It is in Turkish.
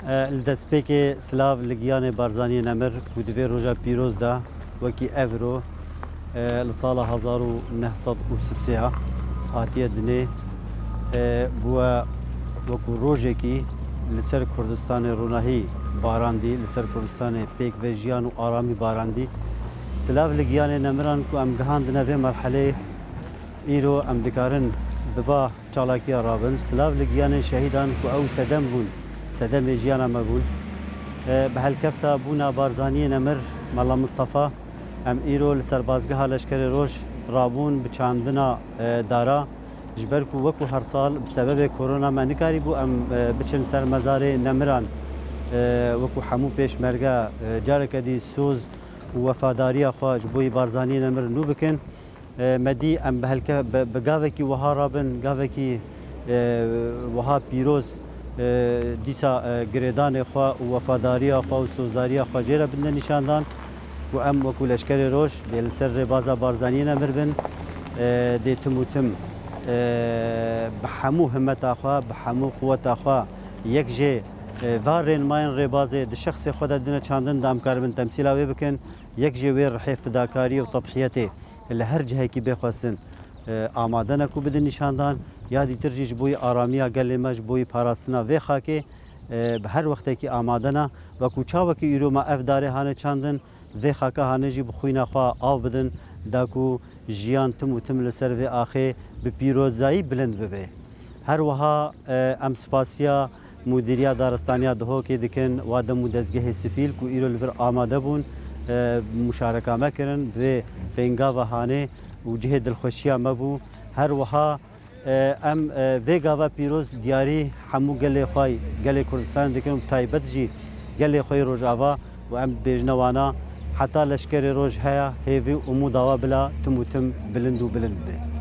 الدەستپێکێ سلااو لە گیانێ بارزانانی نەمر و divê roja pîrozda wekî evro li sala 1930 hatiye dinê bûye wekû rojekî li ser Kurdistanê ronahî barandî li ser Kurdistanê pêk ve jiyan û aramî barandî silav li giyanê nemiran ku em gihandine vê merheleyê îro em dikarin bi va çalakiya rabin silav li giyanên şehîdan ku ew sedem bûn sedemê jiyana me bûn bi helkefta bûna barzaniyê nemir Mela Mistefa em îro li ser bazgeha leşkerê roj rabûn bi çandina dara ji ber ku wekû her sal bi sebebê korona me nikarîbû em biçin ser mezarê nemiran wekû hemû pêşmerge careke dî soz û wefadariya xwe ji bo barzaniyê nemir nû bikin medî em bi gavekî wiha rabin gavekî wiha pîroz dîsa girêdanê xwe û wefadariya xwe û sozdariya xwe jê re binde nîşandan ku em wekû leşkerê roj dê li ser rêbaza barzaniyê nemir bin dê tim û tim bi hemû himmeta xwe bi hemû quweta xwe yek jê va rênimayên rêbazê di şexsê xwe de dine çandin da em karibin temsîla wê bikin yek jê wê rihê fidakarî û tedhiyetê li her cihekî bêxwestin amade ne ku bidin nîşandan ya dîtir jî ji bo aramiya gelê me ji bo parastina vê xakê bi her wextekî amade ne wekû çawekî îro me ev darê hane çandin vê xaka hane jî bi xwîna xwe av bidin da ku jiyan tim û tim li ser vê axê bi pîrozayî bilind bibe her wiha em spasiya مدیریه دارستانیا دهوکی دکن و دم دزگه سفیل کو ایرو لور آماده بون مشارکه مکرن و بنگا و هانه و جهه دلخوشیه مبو هر وها ام ویگا و پیروز دیاری همو گله خوای گله کردستان دکن تایبت جی گله خوای روجاوا و ام بجنوانا حتی لشکر روج هیا هیوی امو داوا بلا تموتم بلند و بلند به